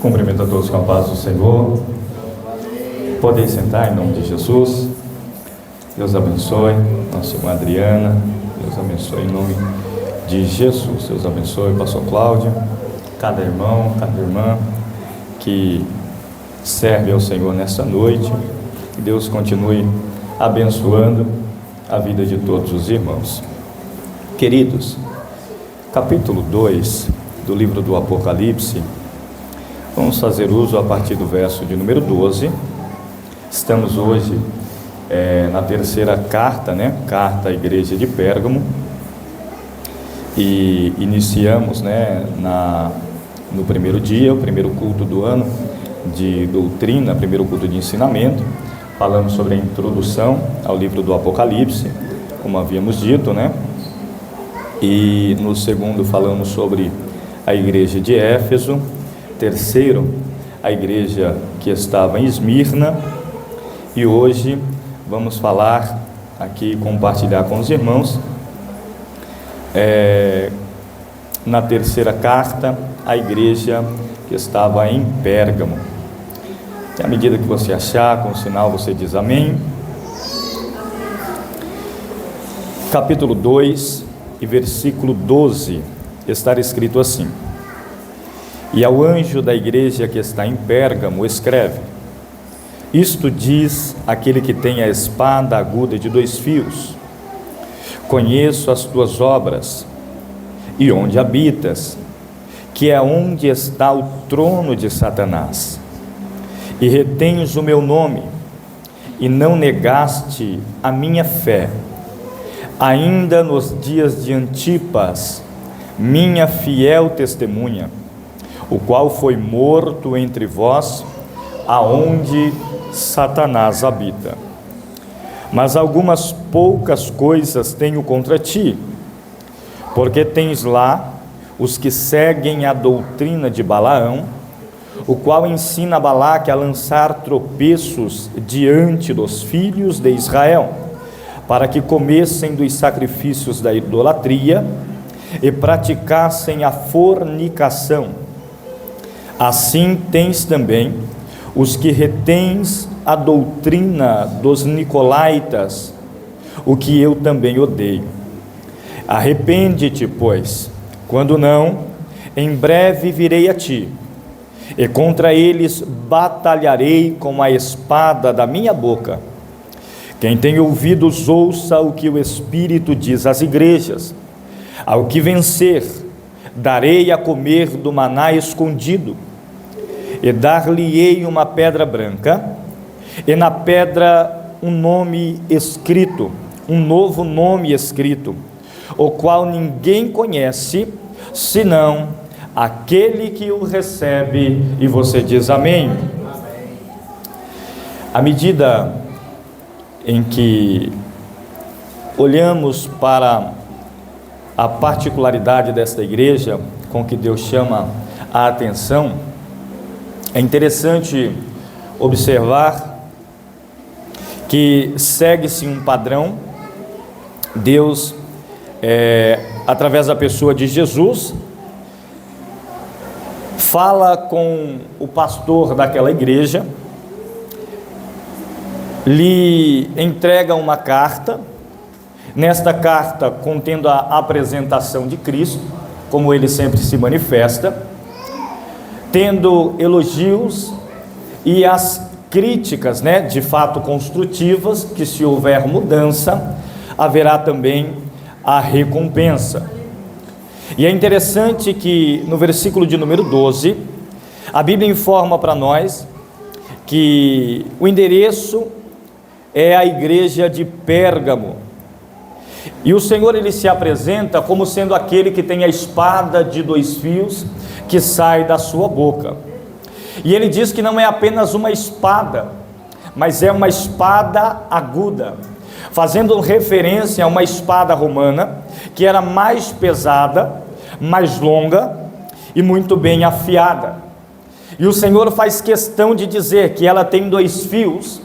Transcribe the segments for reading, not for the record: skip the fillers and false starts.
Cumprimento a todos com a paz do Senhor. Podem sentar em nome de Jesus. Deus abençoe nossa irmã Adriana. Deus abençoe em nome de Jesus. Deus abençoe o pastor Cláudio, cada irmão, cada irmã que serve ao Senhor nesta noite. Que Deus continue abençoando a vida de todos os irmãos. Queridos, capítulo 2 do livro do Apocalipse, vamos fazer uso a partir do verso de número 12. Estamos hoje na terceira carta, Carta à igreja de Pérgamo, e iniciamos, no primeiro dia, o primeiro culto do ano de doutrina, primeiro culto de ensinamento. Falamos sobre a introdução ao livro do Apocalipse, como havíamos dito, E no segundo falamos sobre a igreja de Éfeso. Terceiro, a igreja que estava em Esmirna. E hoje vamos falar aqui, compartilhar com os irmãos, na terceira carta, a igreja que estava em Pérgamo. E à medida que você achar, com o sinal você diz amém. Capítulo 2 e versículo 12, está escrito assim: E ao anjo da igreja que está em Pérgamo escreve: Isto diz aquele que tem a espada aguda de 2 fios. Conheço as tuas obras, e onde habitas, que é onde está o trono de Satanás. E retens o meu nome, e não negaste a minha fé, ainda nos dias de Antipas, minha fiel testemunha, o qual foi morto entre vós, aonde Satanás habita. Mas algumas poucas coisas tenho contra ti, porque tens lá os que seguem a doutrina de Balaão, o qual ensina Balaque a lançar tropeços diante dos filhos de Israel, para que comessem dos sacrifícios da idolatria e praticassem a fornicação. Assim tens também os que retens a doutrina dos nicolaítas, o que eu também odeio. Arrepende-te, pois, quando não, em breve virei a ti, e contra eles batalharei com a espada da minha boca. Quem tem ouvidos, ouça o que o Espírito diz às igrejas. Ao que vencer, darei a comer do maná escondido, e dar-lhe-ei uma pedra branca, e na pedra um nome escrito, um novo nome escrito, o qual ninguém conhece, senão aquele que o recebe. E você diz amém. À medida em que olhamos para a particularidade desta igreja, com que Deus chama a atenção, é interessante observar que segue-se um padrão. Deus, através da pessoa de Jesus, fala com o pastor daquela igreja, lhe entrega uma carta. Nesta carta, contendo a apresentação de Cristo, como ele sempre se manifesta, tendo elogios e as críticas, de fato construtivas, que se houver mudança, haverá também a recompensa. E é interessante que no versículo de número 12, a Bíblia informa para nós que o endereço é a igreja de Pérgamo. E o Senhor, ele se apresenta como sendo aquele que tem a espada de 2 fios que sai da sua boca. E ele diz que não é apenas uma espada, mas é uma espada aguda, fazendo referência a uma espada romana, que era mais pesada, mais longa e muito bem afiada. E o Senhor faz questão de dizer que ela tem 2 fios,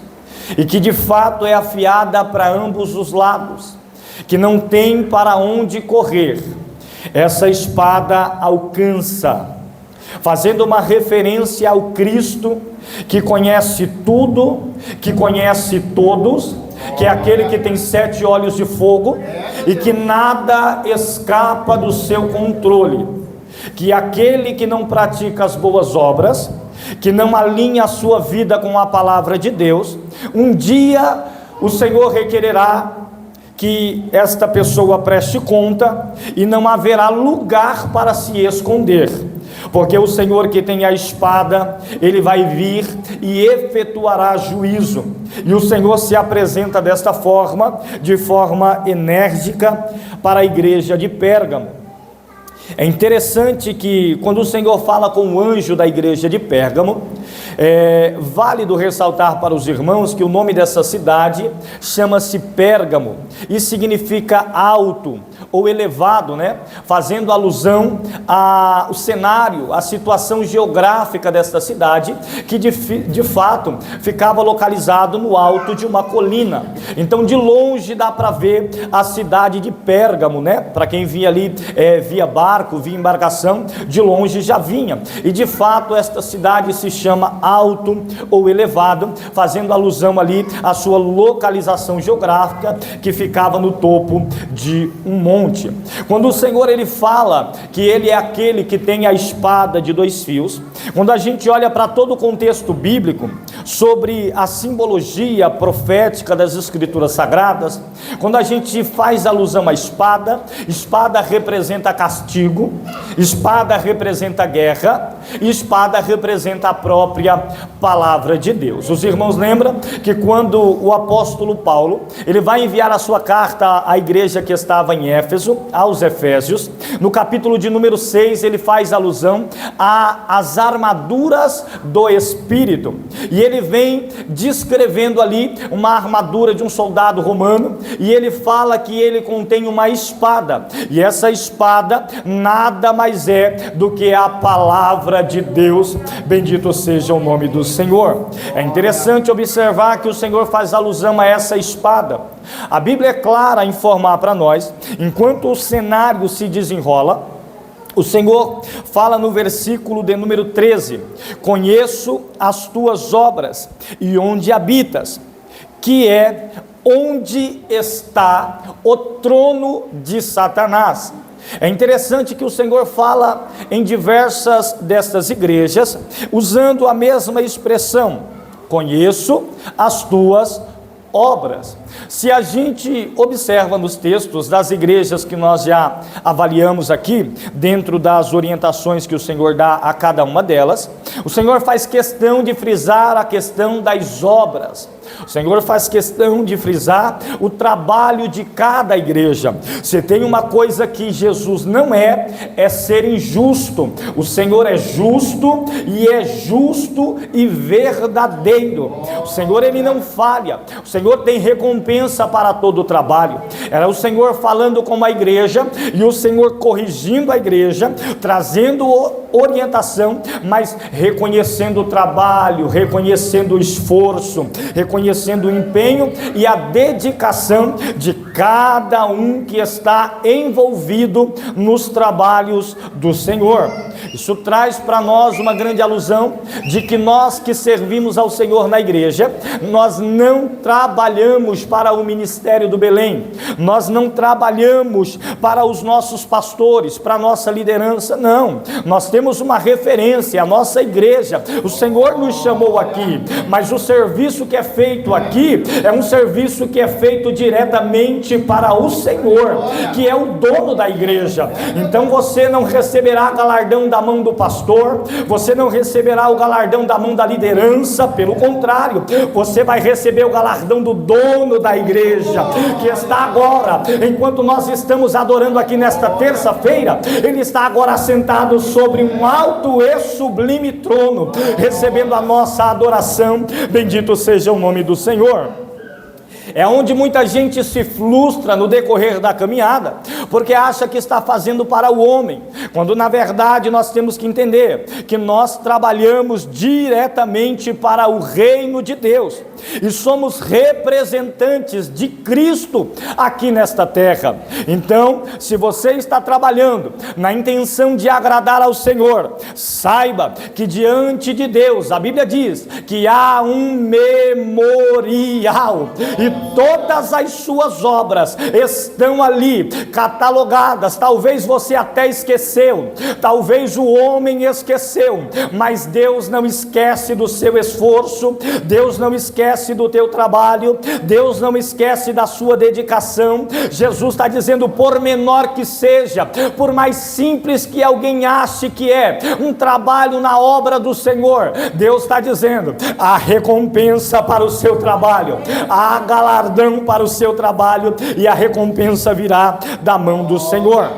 e que de fato é afiada para ambos os lados, que não tem para onde correr. Essa espada alcança, fazendo uma referência ao Cristo que conhece tudo, que conhece todos, que é aquele que tem 7 olhos de fogo e que nada escapa do seu controle, que aquele que não pratica as boas obras, que não alinha a sua vida com a palavra de Deus, um dia o Senhor requererá que esta pessoa preste conta e não haverá lugar para se esconder, porque o Senhor que tem a espada, Ele vai vir e efetuará juízo, e o Senhor se apresenta desta forma, de forma enérgica, para a igreja de Pérgamo. É interessante que quando o Senhor fala com o anjo da igreja de Pérgamo, é válido ressaltar para os irmãos que o nome dessa cidade chama-se Pérgamo e significa alto ou elevado, né? Fazendo alusão ao cenário, à situação geográfica desta cidade, que de fato ficava localizado no alto de uma colina. Então de longe dá para ver a cidade de Pérgamo, né? Para quem vinha ali via barco, via embarcação, de longe já vinha. E de fato esta cidade se chama alto ou elevado, fazendo alusão ali à sua localização geográfica, que ficava no topo de um monte. Quando o Senhor ele fala que Ele é aquele que tem a espada de 2 fios, quando a gente olha para todo o contexto bíblico sobre a simbologia profética das Escrituras Sagradas, quando a gente faz alusão à espada, espada representa castigo, espada representa guerra, e espada representa a própria palavra de Deus. Os irmãos lembram que quando o apóstolo Paulo, ele vai enviar a sua carta à igreja que estava em Éfeso, aos Efésios, no capítulo de número 6, ele faz alusão às armaduras do Espírito, e ele vem descrevendo ali uma armadura de um soldado romano, e ele fala que ele contém uma espada, e essa espada nada mais é do que a palavra de Deus. Bendito seja o nome do Senhor. É interessante observar que o Senhor faz alusão a essa espada. A Bíblia é clara a informar para nós, enquanto o cenário se desenrola, o Senhor fala no versículo de número 13: conheço as tuas obras e onde habitas, que é onde está o trono de Satanás. É interessante que o Senhor fala em diversas destas igrejas, usando a mesma expressão: conheço as tuas obras. Se a gente observa nos textos das igrejas que nós já avaliamos aqui, dentro das orientações que o Senhor dá a cada uma delas, o Senhor faz questão de frisar a questão das obras. O Senhor faz questão de frisar o trabalho de cada igreja. Se tem uma coisa que Jesus não é ser injusto. O Senhor é justo e verdadeiro. O Senhor ele não falha. O Senhor tem recompensa para todo o trabalho. Era o Senhor falando com a igreja e o Senhor corrigindo a igreja, trazendo orientação, mas reconhecendo o trabalho, reconhecendo o esforço, reconhecendo o empenho e a dedicação de cada um que está envolvido nos trabalhos do Senhor. Isso traz para nós uma grande alusão de que nós que servimos ao Senhor na igreja, nós não trabalhamos para o ministério do Belém, nós não trabalhamos para os nossos pastores, para a nossa liderança, não. Nós temos uma referência, a nossa igreja. O Senhor nos chamou aqui, mas o serviço que é feito aqui é um serviço que é feito diretamente para o Senhor, que é o dono da igreja. Então você não receberá galardão da mão do pastor, você não receberá o galardão da mão da liderança, pelo contrário, você vai receber o galardão do dono da igreja, que está agora, enquanto nós estamos adorando aqui nesta terça-feira, ele está agora sentado sobre um alto e sublime trono, recebendo a nossa adoração. Bendito seja o nome do Senhor. É onde muita gente se frustra no decorrer da caminhada, porque acha que está fazendo para o homem, quando na verdade nós temos que entender que nós trabalhamos diretamente para o reino de Deus, e somos representantes de Cristo aqui nesta terra. Então, se você está trabalhando na intenção de agradar ao Senhor, saiba que diante de Deus, a Bíblia diz que há um memorial, e todas as suas obras estão ali catalogadas. Talvez você até esqueceu, talvez o homem esqueceu, mas Deus não esquece do seu esforço, Deus não esquece do teu trabalho, Deus não esquece da sua dedicação. Jesus está dizendo, por menor que seja, por mais simples que alguém ache que é um trabalho na obra do Senhor, Deus está dizendo, há recompensa para o seu trabalho, há galardão para o seu trabalho, e a recompensa virá da mão do Senhor.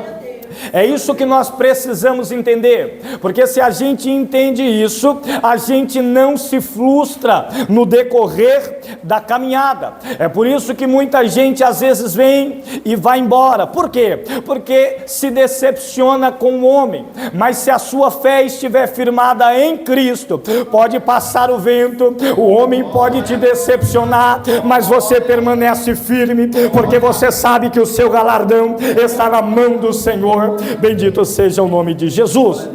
É isso que nós precisamos entender, porque se a gente entende isso, a gente não se frustra no decorrer da caminhada. É por isso que muita gente às vezes vem e vai embora. Por quê? Porque se decepciona com o homem, mas se a sua fé estiver firmada em Cristo, pode passar o vento, o homem pode te decepcionar, mas você permanece firme, porque você sabe que o seu galardão está na mão do Senhor. Bendito seja o nome de Jesus.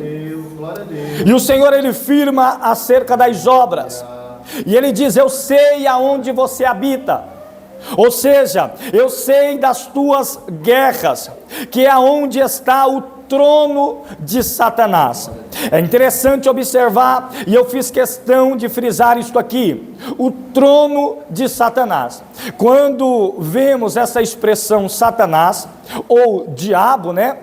E o Senhor, Ele firma acerca das obras, e Ele diz, eu sei aonde você habita, ou seja, eu sei das tuas guerras, que é onde está o trono de Satanás. É interessante observar, e eu fiz questão de frisar isto aqui, o trono de Satanás. Quando vemos essa expressão Satanás, ou diabo, né?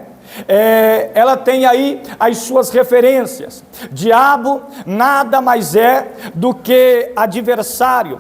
Ela tem aí as suas referências. Diabo nada mais é do que adversário.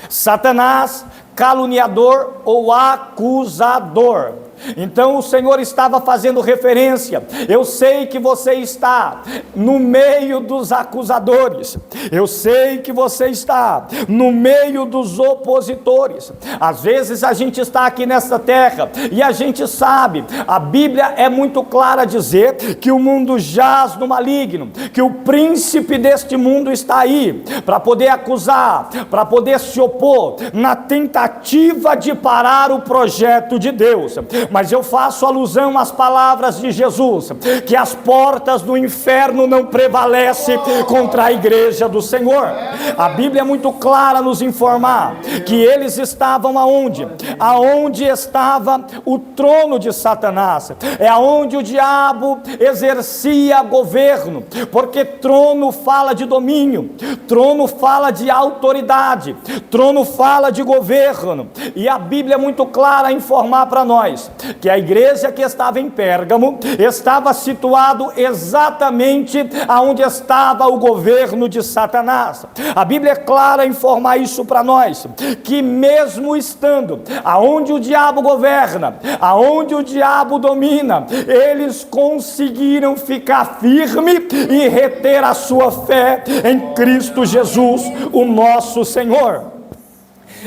Satanás, caluniador ou acusador. Então o Senhor estava fazendo referência, eu sei que você está no meio dos acusadores, eu sei que você está no meio dos opositores. Às vezes a gente está aqui nessa terra e a gente sabe, a Bíblia é muito clara a dizer que o mundo jaz no maligno, que o príncipe deste mundo está aí para poder acusar, para poder se opor, na tentativa de parar o projeto de Deus. Mas eu faço alusão às palavras de Jesus, que as portas do inferno não prevalecem contra a igreja do Senhor. A Bíblia é muito clara a nos informar que eles estavam aonde? Aonde estava o trono de Satanás, é aonde o diabo exercia governo, porque trono fala de domínio, trono fala de autoridade, trono fala de governo, e a Bíblia é muito clara a informar para nós que a igreja que estava em Pérgamo estava situado exatamente aonde estava o governo de Satanás. A Bíblia é clara a informar isso para nós, que mesmo estando aonde o diabo governa, aonde o diabo domina, eles conseguiram ficar firme e reter a sua fé em Cristo Jesus, o nosso Senhor.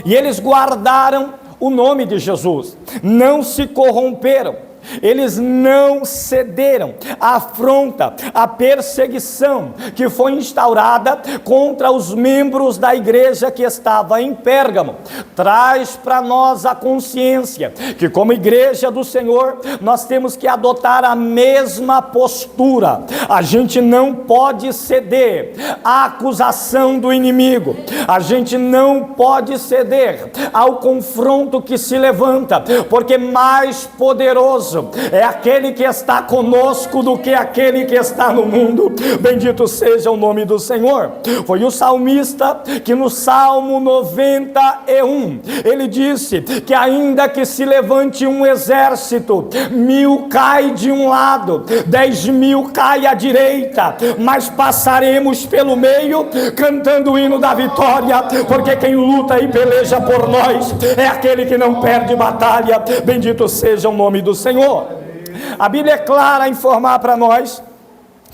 E eles guardaram o nome de Jesus, não se corromperam, eles não cederam à afronta, à perseguição que foi instaurada contra os membros da igreja que estava em Pérgamo. Traz para nós a consciência que, como igreja do Senhor, nós temos que adotar a mesma postura. A gente não pode ceder à acusação do inimigo, a gente não pode ceder ao confronto que se levanta, porque mais poderoso é aquele que está conosco do que aquele que está no mundo. Bendito seja o nome do Senhor. Foi o salmista que no Salmo 91, ele disse que ainda que se levante um exército, 1000 cai de um lado, 10.000 cai à direita, mas passaremos pelo meio cantando o hino da vitória, porque quem luta e peleja por nós é aquele que não perde batalha. Bendito seja o nome do Senhor. A Bíblia é clara a informar para nós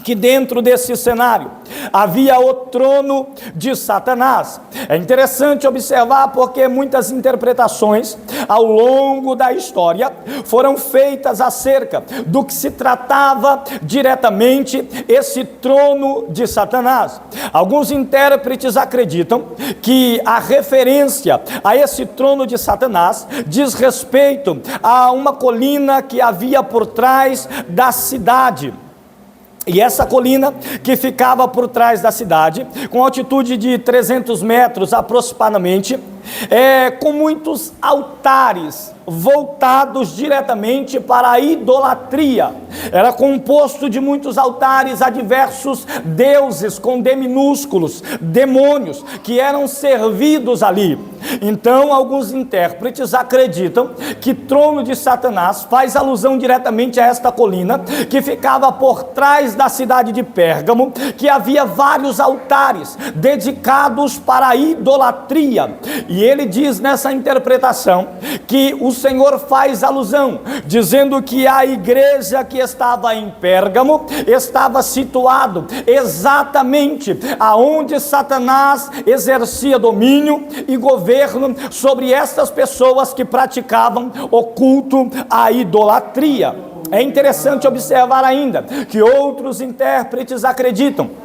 que dentro desse cenário, havia o trono de Satanás. É interessante observar porque muitas interpretações ao longo da história foram feitas acerca do que se tratava diretamente esse trono de Satanás. Alguns intérpretes acreditam que a referência a esse trono de Satanás diz respeito a uma colina que havia por trás da cidade. E essa colina que ficava por trás da cidade, com altitude de 300 metros aproximadamente, com muitos altares voltados diretamente para a idolatria. Era composto de muitos altares a diversos deuses com D minúsculos, demônios, que eram servidos ali. Então, alguns intérpretes acreditam que trono de Satanás faz alusão diretamente a esta colina, que ficava por trás da cidade de Pérgamo, que havia vários altares dedicados para a idolatria. E ele diz nessa interpretação que o Senhor faz alusão, dizendo que a igreja que estava em Pérgamo estava situado exatamente aonde Satanás exercia domínio e governo sobre estas pessoas que praticavam o culto à idolatria. É interessante observar ainda que outros intérpretes acreditam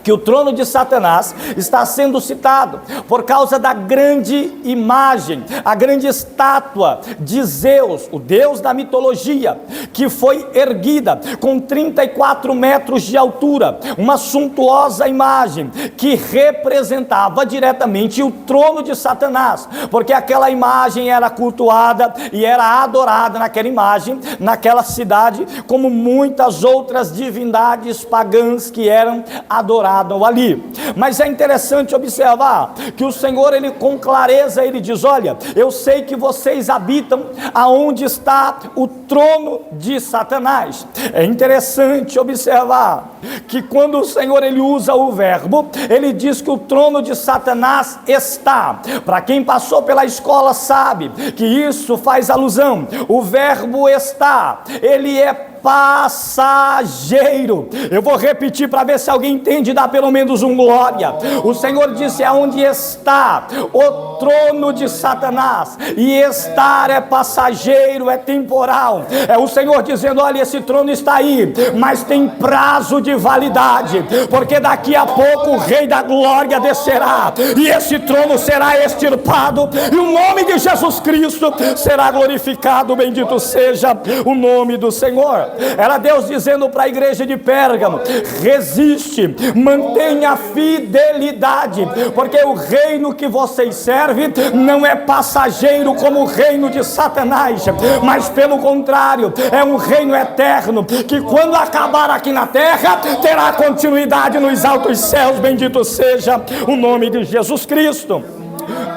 que o trono de Satanás está sendo citado por causa da grande imagem, a grande estátua de Zeus, o deus da mitologia, que foi erguida com 34 metros de altura, uma suntuosa imagem que representava diretamente o trono de Satanás, porque aquela imagem era cultuada e era adorada naquela imagem, naquela cidade, como muitas outras divindades pagãs que eram adoradas ali. Mas é interessante observar que o Senhor, ele com clareza, ele diz: olha, eu sei que vocês habitam aonde está o trono de Satanás. É interessante observar que quando o Senhor, ele usa o verbo, ele diz que o trono de Satanás está. Para quem passou pela escola sabe que isso faz alusão, o verbo está, ele é passageiro. Eu vou repetir para ver se alguém entende, dá pelo menos um glória. O Senhor disse: aonde está o trono de Satanás, e estar é passageiro, é temporal. É o Senhor dizendo: olha, esse trono está aí, mas tem prazo de validade, porque daqui a pouco o Rei da Glória descerá, e esse trono será extirpado, e o nome de Jesus Cristo será glorificado. Bendito seja o nome do Senhor. Era Deus dizendo para a igreja de Pérgamo: resiste, mantenha a fidelidade, porque o reino que vocês servem não é passageiro como o reino de Satanás, mas pelo contrário, é um reino eterno, que quando acabar aqui na terra, terá continuidade nos altos céus. Bendito seja o nome de Jesus Cristo.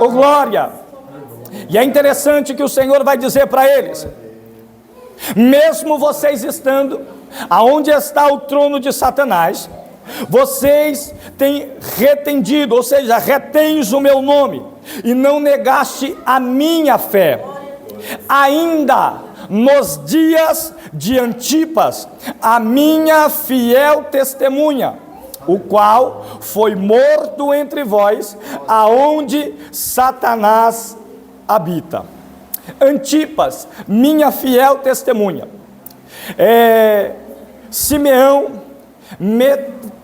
Oh glória! E é interessante que o Senhor vai dizer para eles: mesmo vocês estando aonde está o trono de Satanás, vocês têm retendido, ou seja, retens o meu nome, e não negaste a minha fé. Ainda nos dias de Antipas, a minha fiel testemunha, o qual foi morto entre vós, aonde Satanás habita. Antipas, minha fiel testemunha. Simeão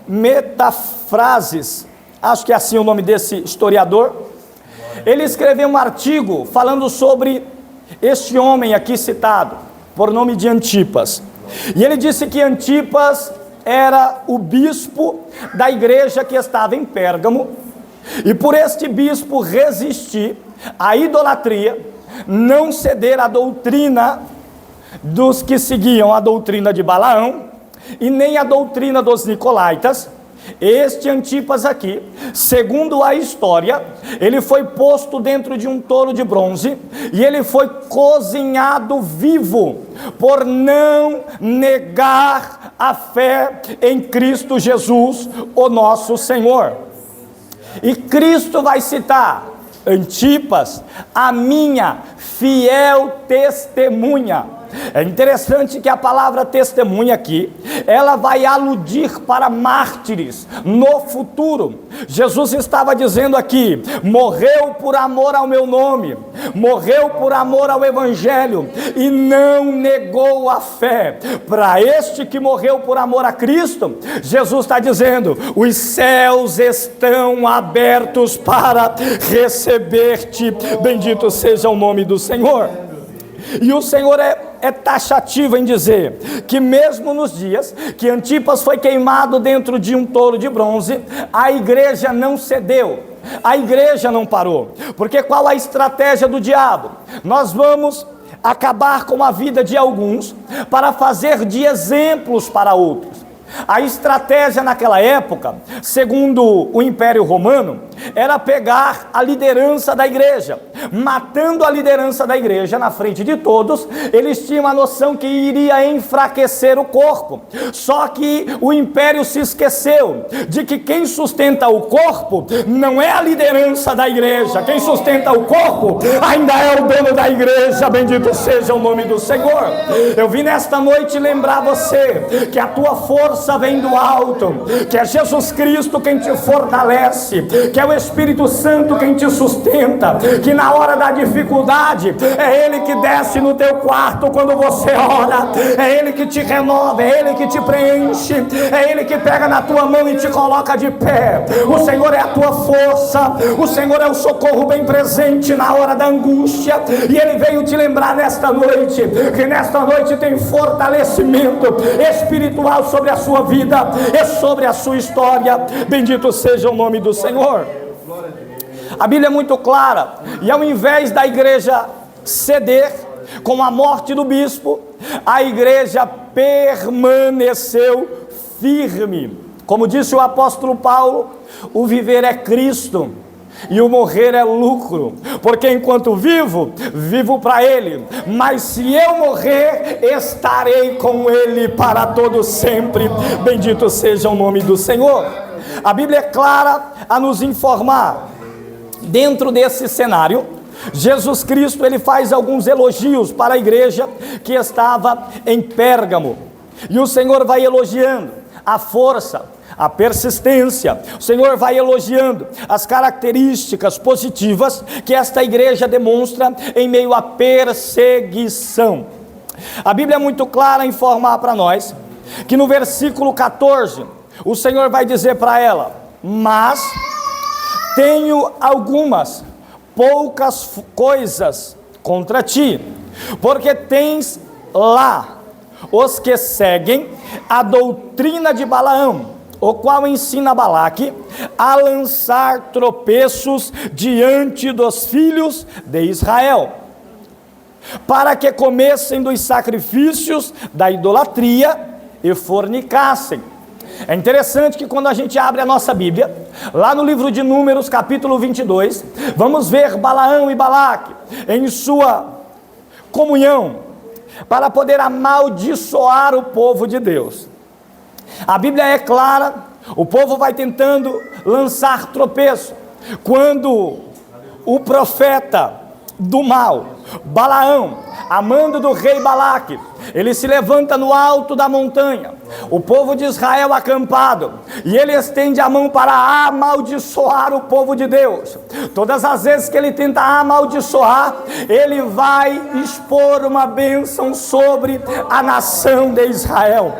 Metafrases, acho que é assim o nome desse historiador, ele escreveu um artigo falando sobre este homem aqui citado, por nome de Antipas. E ele disse que Antipas era o bispo da igreja que estava em Pérgamo, e por este bispo resistir à idolatria, não ceder à doutrina dos que seguiam a doutrina de Balaão, e nem a doutrina dos nicolaítas, este Antipas aqui, segundo a história, ele foi posto dentro de um touro de bronze, e ele foi cozinhado vivo, por não negar a fé em Cristo Jesus, o nosso Senhor. E Cristo vai citar Antipas, a minha fiel testemunha. É interessante que a palavra testemunha aqui, ela vai aludir para mártires no futuro. Jesus estava dizendo aqui: morreu por amor ao meu nome, morreu por amor ao evangelho e não negou a fé. Para este que morreu por amor a Cristo, Jesus está dizendo: os céus estão abertos para receber-te. Bendito seja o nome do Senhor. E o Senhor é taxativo em dizer que mesmo nos dias que Antipas foi queimado dentro de um touro de bronze, a igreja não cedeu, a igreja não parou. Porque qual a estratégia do diabo? Nós vamos acabar com a vida de alguns para fazer de exemplos para outros. A estratégia naquela época, segundo o Império Romano, era pegar a liderança da igreja. Matando a liderança da igreja na frente de todos, eles tinham a noção que iria enfraquecer o corpo. Só que o império se esqueceu de que quem sustenta o corpo não é a liderança da igreja. Quem sustenta o corpo ainda é o dono da igreja. Bendito seja o nome do Senhor. Eu vim nesta noite lembrar você que a tua força vem do alto, que é Jesus Cristo quem te fortalece, que é o Espírito Santo quem te sustenta, que na hora da dificuldade é Ele que desce no teu quarto quando você ora, é Ele que te renova, é Ele que te preenche, é Ele que pega na tua mão e te coloca de pé. O Senhor é a tua força, o Senhor é o socorro bem presente na hora da angústia, e Ele veio te lembrar nesta noite, que nesta noite tem fortalecimento espiritual sobre a sua vida e sobre a sua história. Bendito seja o nome do Senhor. A Bíblia é muito clara, e ao invés da igreja ceder com a morte do bispo, a igreja permaneceu firme. Como disse o apóstolo Paulo, o viver é Cristo e o morrer é lucro, porque enquanto vivo, vivo para Ele, mas se eu morrer, estarei com Ele para todo sempre. Bendito seja o nome do Senhor. A Bíblia é clara a nos informar. Dentro desse cenário, Jesus Cristo ele faz alguns elogios para a igreja que estava em Pérgamo, e o Senhor vai elogiando a força, a persistência. O Senhor vai elogiando as características positivas que esta igreja demonstra em meio à perseguição. A Bíblia é muito clara em informar para nós que no versículo 14 o Senhor vai dizer para ela: mas tenho algumas poucas coisas contra ti, porque tens lá os que seguem a doutrina de Balaão, o qual ensina Balaque a lançar tropeços diante dos filhos de Israel, para que comessem dos sacrifícios da idolatria e fornicassem. É interessante que quando a gente abre a nossa Bíblia, lá no livro de Números, capítulo 22, vamos ver Balaão e Balaque em sua comunhão, para poder amaldiçoar o povo de Deus. A Bíblia é clara, o povo vai tentando lançar tropeço, quando o profeta do mal, Balaão, amando do rei Balaque, ele se levanta no alto da montanha, o povo de Israel acampado, e ele estende a mão para amaldiçoar o povo de Deus. Todas as vezes que ele tenta amaldiçoar, ele vai expor uma bênção sobre a nação de Israel.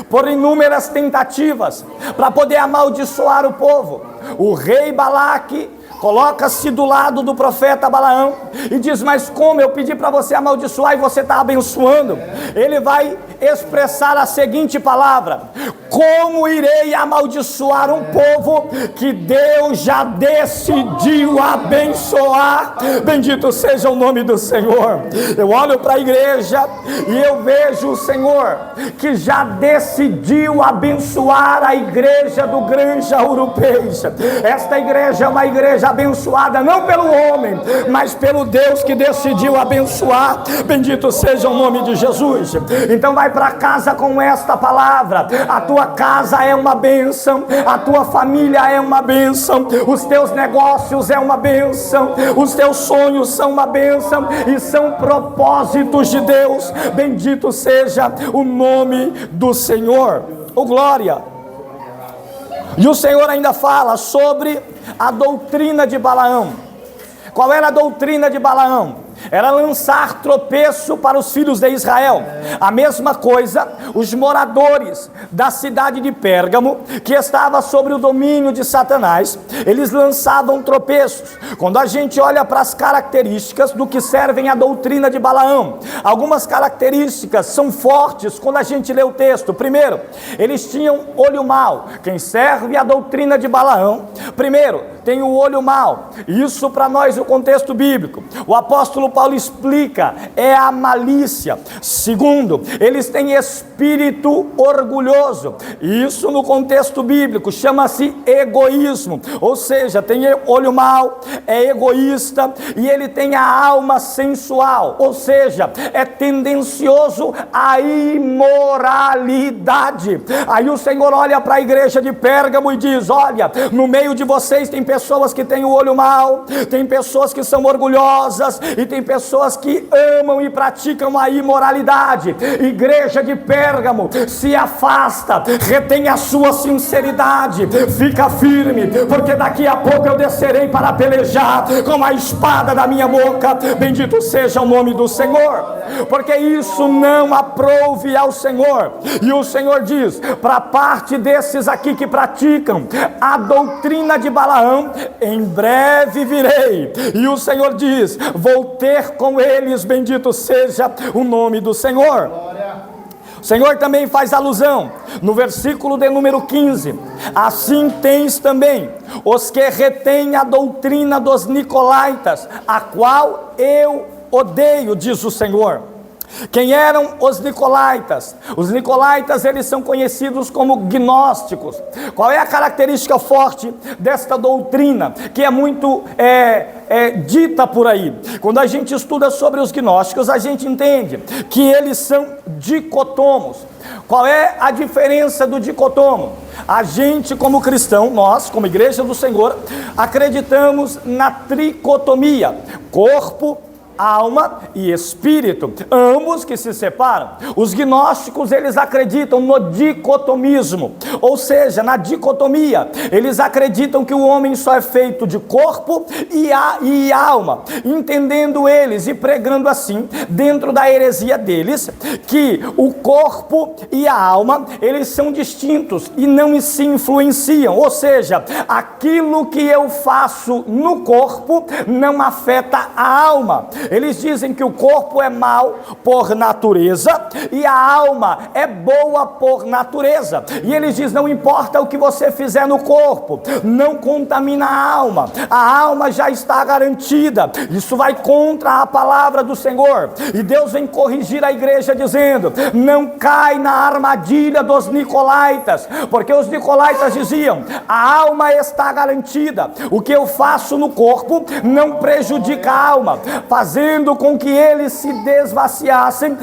Por inúmeras tentativas para poder amaldiçoar o povo, o rei Balaque coloca-se do lado do profeta Balaão e diz: mas como eu pedi para você amaldiçoar e você está abençoando? Ele vai expressar a seguinte palavra: como irei amaldiçoar um povo que Deus já decidiu abençoar? Bendito seja o nome do Senhor. Eu olho para a igreja e eu vejo o Senhor que já decidiu abençoar a igreja do Granja Ouro Peixe. Esta igreja é uma igreja abençoada não pelo homem, mas pelo Deus que decidiu abençoar. Bendito seja o nome de Jesus. Então vai para casa com esta palavra: a tua casa é uma bênção, a tua família é uma bênção, os teus negócios é uma bênção, os teus sonhos são uma bênção e são propósitos de Deus. Bendito seja o nome do Senhor. Oh, glória! E o Senhor ainda fala sobre a doutrina de Balaão. Qual era a doutrina de Balaão? Era lançar tropeço para os filhos de Israel. A mesma coisa, os moradores da cidade de Pérgamo, que estava sobre o domínio de Satanás, eles lançavam tropeços. Quando a gente olha para as características do que servem a doutrina de Balaão, algumas características são fortes quando a gente lê o texto. Primeiro, eles tinham olho mau. Quem serve a doutrina de Balaão, primeiro, tem o olho mau. Isso para nós, o contexto bíblico. O apóstolo Paulo explica, é a malícia. Segundo, eles têm espírito orgulhoso. Isso no contexto bíblico chama-se egoísmo. Ou seja, tem olho mau, é egoísta e ele tem a alma sensual. Ou seja, é tendencioso à imoralidade. Aí o Senhor olha para a igreja de Pérgamo e diz: olha, no meio de vocês tem pessoas que têm o olho mau, tem pessoas que são orgulhosas e tem pessoas que amam e praticam a imoralidade. Igreja de Pérgamo, se afasta, retém a sua sinceridade, fica firme, porque daqui a pouco eu descerei para pelejar com a espada da minha boca. Bendito seja o nome do Senhor, porque isso não aprouve ao Senhor. E o Senhor diz, para parte desses aqui que praticam a doutrina de Balaão, em breve virei. E o Senhor diz, vou ter com eles. Bendito seja o nome do Senhor. O Senhor também faz alusão no versículo de número 15: assim tens também os que retêm a doutrina dos nicolaítas, a qual eu odeio, diz o Senhor. Quem eram os nicolaítas? Os nicolaítas, eles são conhecidos como gnósticos. Qual é a característica forte desta doutrina, que é muito dita por aí? Quando a gente estuda sobre os gnósticos, a gente entende que eles são dicotomos. Qual é a diferença do dicotomo? A gente, como cristão, nós, como igreja do Senhor, acreditamos na tricotomia: corpo, alma e espírito, ambos que se separam. Os gnósticos, eles acreditam no dicotomismo, ou seja, na dicotomia. Eles acreditam que o homem só é feito de corpo e alma, entendendo eles e pregando assim, dentro da heresia deles, que o corpo e a alma, eles são distintos e não se influenciam. Ou seja, aquilo que eu faço no corpo não afeta a alma. Eles dizem que o corpo é mau por natureza e a alma é boa por natureza. E eles dizem, não importa o que você fizer no corpo, não contamina a alma já está garantida. Isso vai contra a palavra do Senhor. E Deus vem corrigir a igreja dizendo, não cai na armadilha dos nicolaítas, porque os nicolaítas diziam, a alma está garantida, o que eu faço no corpo não prejudica a alma, fazendo com que eles se desvaciassem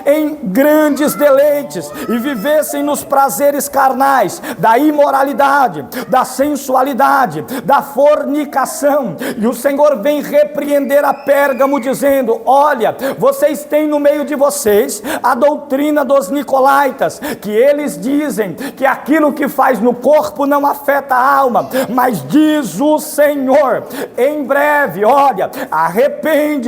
em grandes deleites e vivessem nos prazeres carnais, da imoralidade, da sensualidade, da fornicação. E o Senhor vem repreender a Pérgamo dizendo, olha, vocês têm no meio de vocês a doutrina dos nicolaítas, que eles dizem que aquilo que faz no corpo não afeta a alma, mas diz o Senhor, em breve, olha, arrepende-te,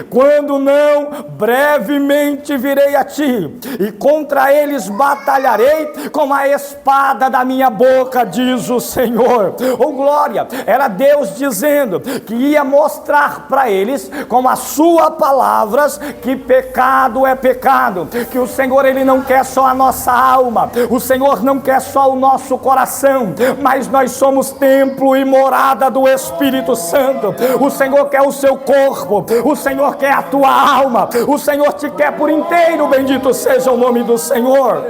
quando não, brevemente virei a ti, e contra eles batalharei com a espada da minha boca, diz o Senhor. Oh glória, era Deus dizendo que ia mostrar para eles com as suas palavras que pecado é pecado, que o Senhor, ele não quer só a nossa alma, o Senhor não quer só o nosso coração, mas nós somos templo e morada do Espírito Santo. O Senhor quer o seu corpo, o Senhor quer a tua alma, o Senhor te quer por inteiro. Bendito seja o nome do Senhor.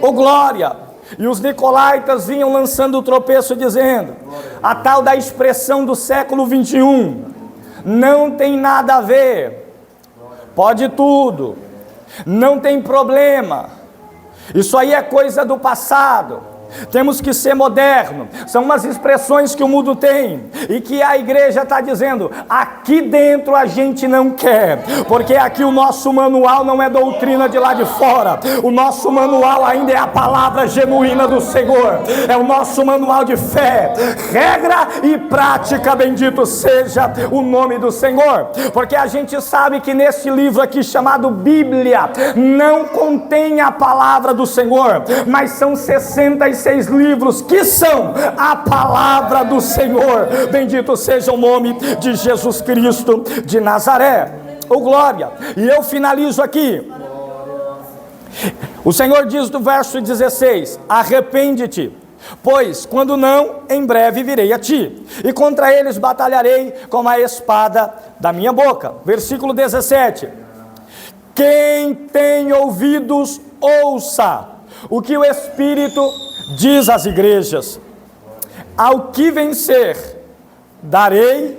Oh glória! E os nicolaítas vinham lançando o tropeço, dizendo: a tal da expressão do século 21, não tem nada a ver, pode tudo, não tem problema, isso aí é coisa do passado. Temos que ser moderno. São umas expressões que o mundo tem e que a igreja está dizendo: aqui dentro a gente não quer, porque aqui o nosso manual não é doutrina de lá de fora. O nosso manual ainda é a palavra genuína do Senhor, é o nosso manual de fé, regra e prática, bendito seja o nome do Senhor. Porque a gente sabe que nesse livro aqui chamado Bíblia não contém a palavra do Senhor, mas são 66 livros que são a palavra do Senhor. Bendito seja o nome de Jesus Cristo de Nazaré. Oh glória! E eu finalizo aqui. O Senhor diz no verso 16: arrepende-te, pois quando não, em breve virei a ti, e contra eles batalharei com a espada da minha boca. Versículo 17: quem tem ouvidos, ouça o que o Espírito diz às igrejas. Ao que vencer, darei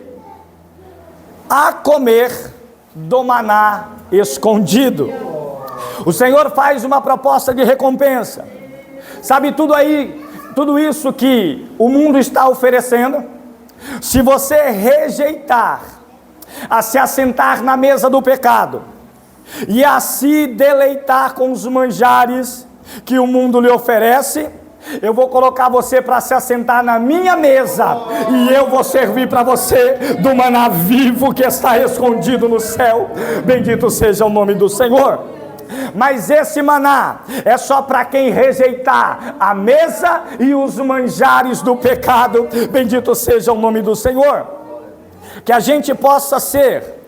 a comer do maná escondido. O Senhor faz uma proposta de recompensa. Sabe tudo isso que o mundo está oferecendo? Se você rejeitar a se assentar na mesa do pecado e a se deleitar com os manjares que o mundo lhe oferece, eu vou colocar você para se assentar na minha mesa, e eu vou servir para você do maná vivo que está escondido no céu. Bendito seja o nome do Senhor. Mas esse maná é só para quem rejeitar a mesa e os manjares do pecado. Bendito seja o nome do Senhor. Que a gente possa ser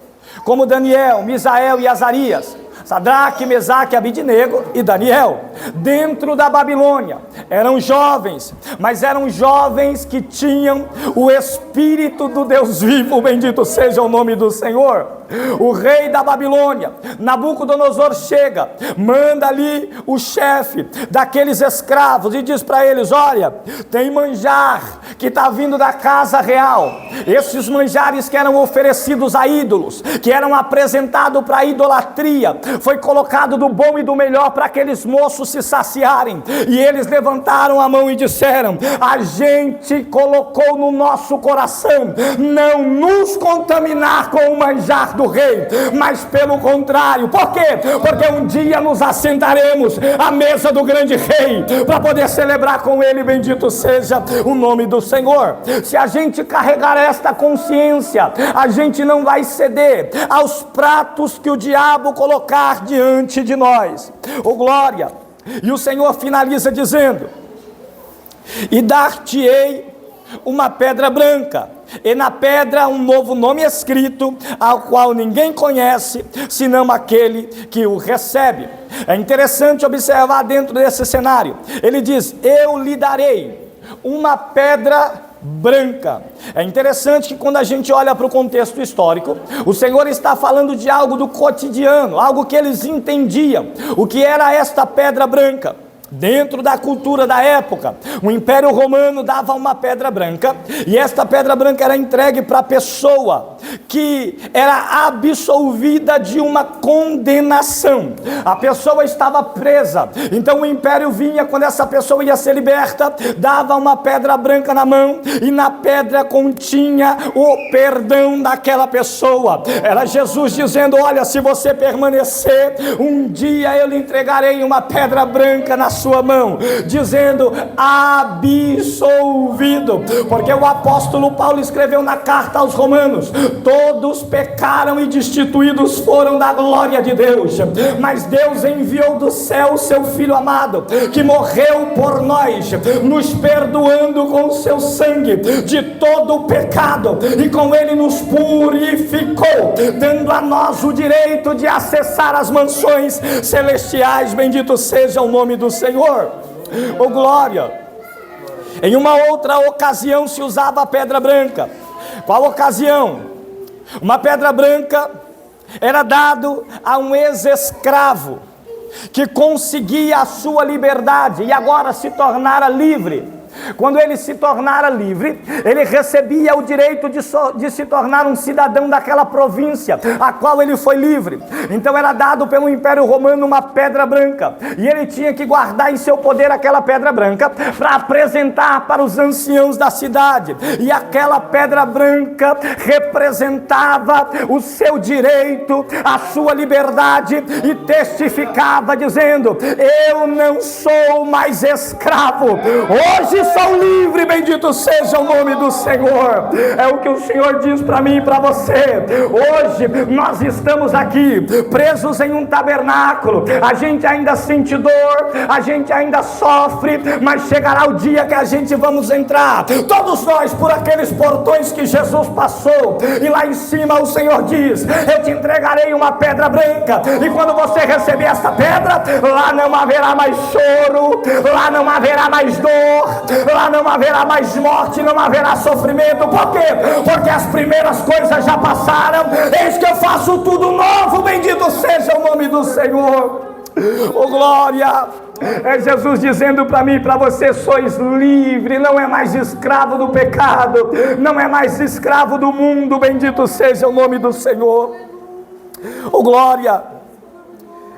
como Daniel, Misael e Azarias, Sadraque, Mesaque, Abidnego e Daniel, dentro da Babilônia. Eram jovens, mas eram jovens que tinham o Espírito do Deus vivo. Bendito seja o nome do Senhor. O rei da Babilônia, Nabucodonosor, chega, manda ali o chefe daqueles escravos e diz para eles: olha, tem manjar que está vindo da casa real. Esses manjares que eram oferecidos a ídolos, que eram apresentados para idolatria, foi colocado do bom e do melhor para aqueles moços se saciarem. E eles levantaram a mão e disseram: a gente colocou no nosso coração não nos contaminar com o manjar do rei, mas pelo contrário. Por quê? Porque um dia nos assentaremos à mesa do grande rei para poder celebrar com ele. Bendito seja o nome do Senhor. Se a gente carregar esta consciência, a gente não vai ceder aos pratos que o diabo colocar diante de nós. Oh glória! E o Senhor finaliza dizendo: e dar-te-ei uma pedra branca, e na pedra um novo nome escrito, ao qual ninguém conhece, senão aquele que o recebe. É interessante observar dentro desse cenário. Ele diz: eu lhe darei uma pedra branca. É interessante que quando a gente olha para o contexto histórico, o Senhor está falando de algo do cotidiano, algo que eles entendiam. O que era esta pedra branca? Dentro da cultura da época, o Império Romano dava uma pedra branca, e esta pedra branca era entregue para a pessoa que era absolvida de uma condenação. A pessoa estava presa, então o Império vinha, quando essa pessoa ia ser liberta, dava uma pedra branca na mão, e na pedra continha o perdão daquela pessoa. Era Jesus dizendo: olha, se você permanecer, um dia eu lhe entregarei uma pedra branca na sua mão, dizendo absolvido. Porque o apóstolo Paulo escreveu na carta aos Romanos: todos pecaram e destituídos foram da glória de Deus, mas Deus enviou do céu o seu Filho amado, que morreu por nós, nos perdoando com o seu sangue de todo o pecado, e com ele nos purificou, dando a nós o direito de acessar as mansões celestiais. Bendito seja o nome do Senhor. Oh glória! Em uma outra ocasião se usava a pedra branca. Qual ocasião? Uma pedra branca era dado a um ex-escravo que conseguia a sua liberdade e agora se tornara livre. Quando ele se tornara livre, ele recebia o direito de se tornar um cidadão daquela província a qual ele foi livre. Então era dado pelo Império Romano uma pedra branca, e ele tinha que guardar em seu poder aquela pedra branca para apresentar para os anciãos da cidade, e aquela pedra branca representava o seu direito, a sua liberdade, e testificava dizendo: eu não sou mais escravo, hoje sou livre, bendito seja o nome do Senhor. É o que o Senhor diz para mim e para você. Hoje nós estamos aqui presos em um tabernáculo, a gente ainda sente dor, a gente ainda sofre, mas chegará o dia que a gente vamos entrar, todos nós, por aqueles portões que Jesus passou, e lá em cima o Senhor diz: eu te entregarei uma pedra branca, e quando você receber essa pedra, lá não haverá mais choro, lá não haverá mais dor, lá não haverá mais morte, não haverá sofrimento. Por quê? Porque as primeiras coisas já passaram, eis que eu faço tudo novo, bendito seja o nome do Senhor. Oh glória! É Jesus dizendo para mim e para você: sois livre, não é mais escravo do pecado, não é mais escravo do mundo, bendito seja o nome do Senhor. Oh glória!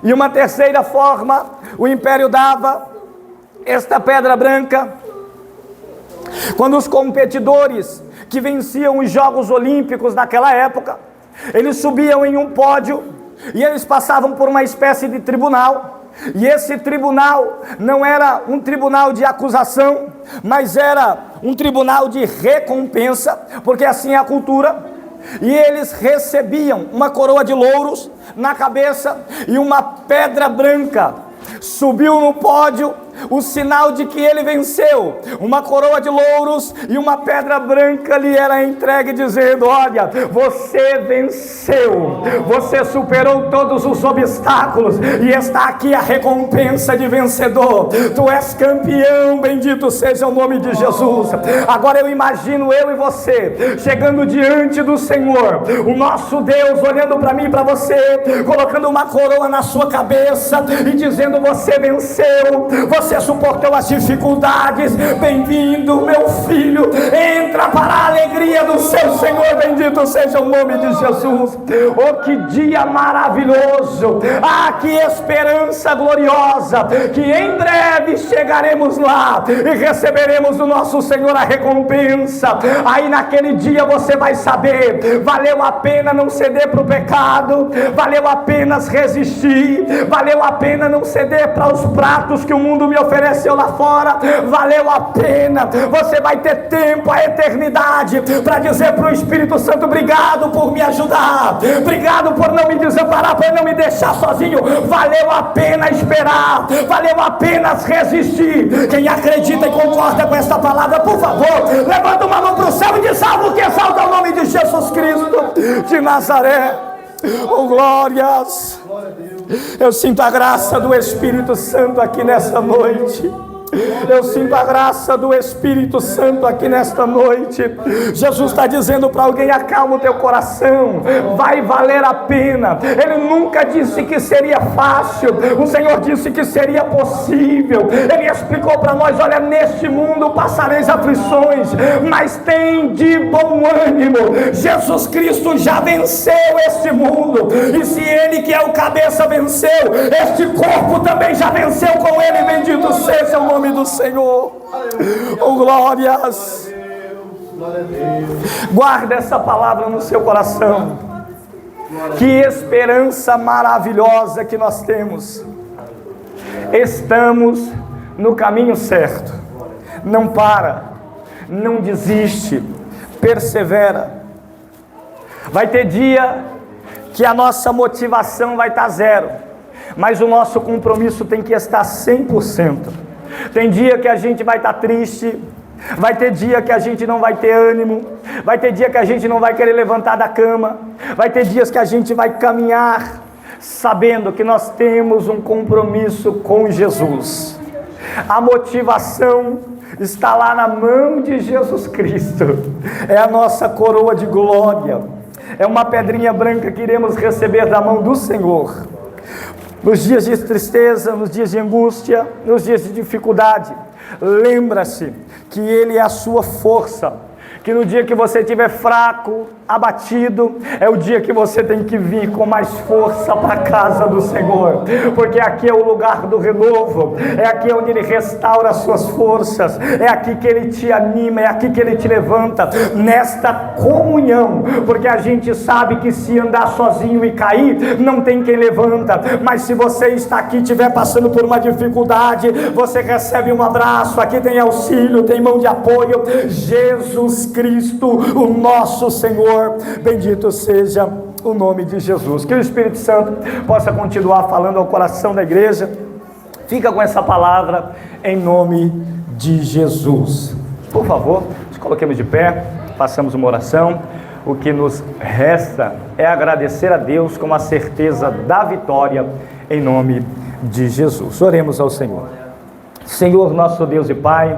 E uma terceira forma, o império dava esta pedra branca quando os competidores que venciam os Jogos Olímpicos naquela época, eles subiam em um pódio e eles passavam por uma espécie de tribunal, e esse tribunal não era um tribunal de acusação, mas era um tribunal de recompensa, porque assim é a cultura. E eles recebiam uma coroa de louros na cabeça e uma pedra branca. Subiu no pódio, o sinal de que ele venceu, uma coroa de louros e uma pedra branca lhe era entregue, dizendo: olha, você venceu, você superou todos os obstáculos, e está aqui a recompensa de vencedor, tu és campeão, bendito seja o nome de Jesus. Agora eu imagino eu e você chegando diante do Senhor, o nosso Deus olhando para mim e para você, colocando uma coroa na sua cabeça e dizendo: você venceu, você suportou as dificuldades, bem-vindo meu filho, entra para a alegria do seu Senhor, bendito seja o nome de Jesus. Oh, que dia maravilhoso, ah, que esperança gloriosa, que em breve chegaremos lá e receberemos do nosso Senhor a recompensa. Aí naquele dia você vai saber, valeu a pena não ceder para o pecado, valeu a pena resistir, valeu a pena não ceder para os pratos que o mundo me ofereceu lá fora, valeu a pena. Você vai ter tempo, a eternidade, para dizer para o Espírito Santo: obrigado por me ajudar, obrigado por não me desamparar, por não me deixar sozinho, valeu a pena esperar, valeu a pena resistir. Quem acredita e concorda com esta palavra, por favor, levanta uma mão para o céu e diz: salvo que exalta o nome de Jesus Cristo de Nazaré. Oh glórias! Eu sinto a graça do Espírito Santo aqui nesta noite. Eu sinto a graça do Espírito Santo aqui nesta noite. Jesus está dizendo para alguém: acalma o teu coração, vai valer a pena. Ele nunca disse que seria fácil, o Senhor disse que seria possível. Ele explicou para nós: olha, neste mundo passareis aflições, mas tem de bom ânimo, Jesus Cristo já venceu este mundo, e se Ele que é o cabeça venceu, este corpo também já venceu com Ele, bendito seja o nome do Senhor. Oh glórias! Guarda essa palavra no seu coração. Que esperança maravilhosa que nós temos. Estamos no caminho certo. Não para, não desiste, persevera. Vai ter dia que a nossa motivação vai estar zero, mas o nosso compromisso tem que estar 100%. Tem dia que a gente vai estar triste, vai ter dia que a gente não vai ter ânimo, vai ter dia que a gente não vai querer levantar da cama, vai ter dias que a gente vai caminhar sabendo que nós temos um compromisso com Jesus. A motivação está lá na mão de Jesus Cristo, é a nossa coroa de glória, é uma pedrinha branca que iremos receber da mão do Senhor. nos dias de tristeza, nos dias de angústia, nos dias de dificuldade, lembra-se que Ele é a sua força, que no dia que você estiver fraco, abatido, é o dia que você tem que vir com mais força para a casa do Senhor, porque aqui é o lugar do renovo, é aqui onde Ele restaura as suas forças, é aqui que Ele te anima, é aqui que Ele te levanta, nesta comunhão, porque a gente sabe que se andar sozinho e cair, não tem quem levanta, mas se você está aqui e estiver passando por uma dificuldade, você recebe um abraço, aqui tem auxílio, tem mão de apoio, Jesus Cristo, o nosso Senhor. Bendito seja o nome de Jesus. Que o Espírito Santo possa continuar falando ao coração da igreja. Fica com essa palavra em nome de Jesus. Por favor, nos coloquemos de pé, façamos uma oração. O que nos resta é agradecer a Deus com a certeza da vitória em nome de Jesus. Oremos ao Senhor. Senhor, nosso Deus e Pai,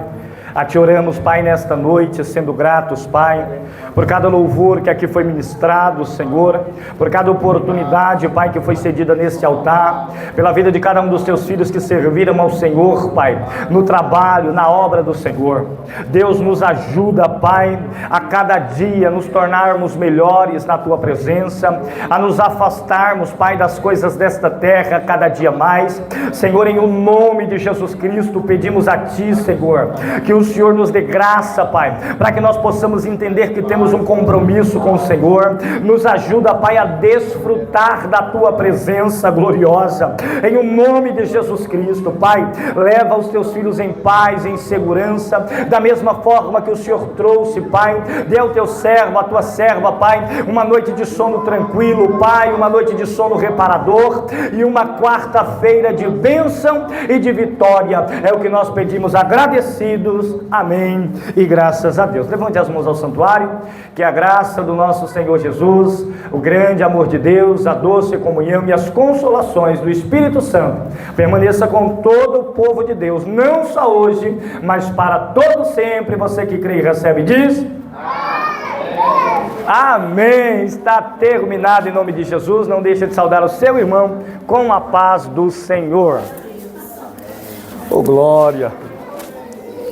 a Te oramos, Pai, nesta noite, sendo gratos, Pai, por cada louvor que aqui foi ministrado, Senhor, por cada oportunidade, Pai, que foi cedida neste altar, pela vida de cada um dos Teus filhos que serviram ao Senhor, Pai, no trabalho, na obra do Senhor. Deus, nos ajuda, Pai, a cada dia nos tornarmos melhores na Tua presença, a nos afastarmos, Pai, das coisas desta terra cada dia mais. Senhor, em o nome de Jesus Cristo, pedimos a Ti, Senhor, que o Senhor nos dê graça, Pai, para que nós possamos entender que temos um compromisso com o Senhor. Nos ajuda, Pai, a desfrutar da Tua presença gloriosa, em o nome de Jesus Cristo. Pai, leva os Teus filhos em paz, em segurança, da mesma forma que o Senhor trouxe, Pai, dê ao Teu servo, à Tua serva, Pai, uma noite de sono tranquilo, Pai, uma noite de sono reparador, e uma quarta-feira de bênção e de vitória. É o que nós pedimos agradecidos. Amém e graças a Deus. Levante as mãos ao santuário, que a graça do nosso Senhor Jesus, o grande amor de Deus, a doce comunhão e as consolações do Espírito Santo permaneça com todo o povo de Deus, não só hoje, mas para todo sempre. Você que crê e recebe diz amém. Está terminado em nome de Jesus. Não deixe de saudar o seu irmão com a paz do Senhor. Oh glória.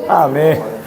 Amém.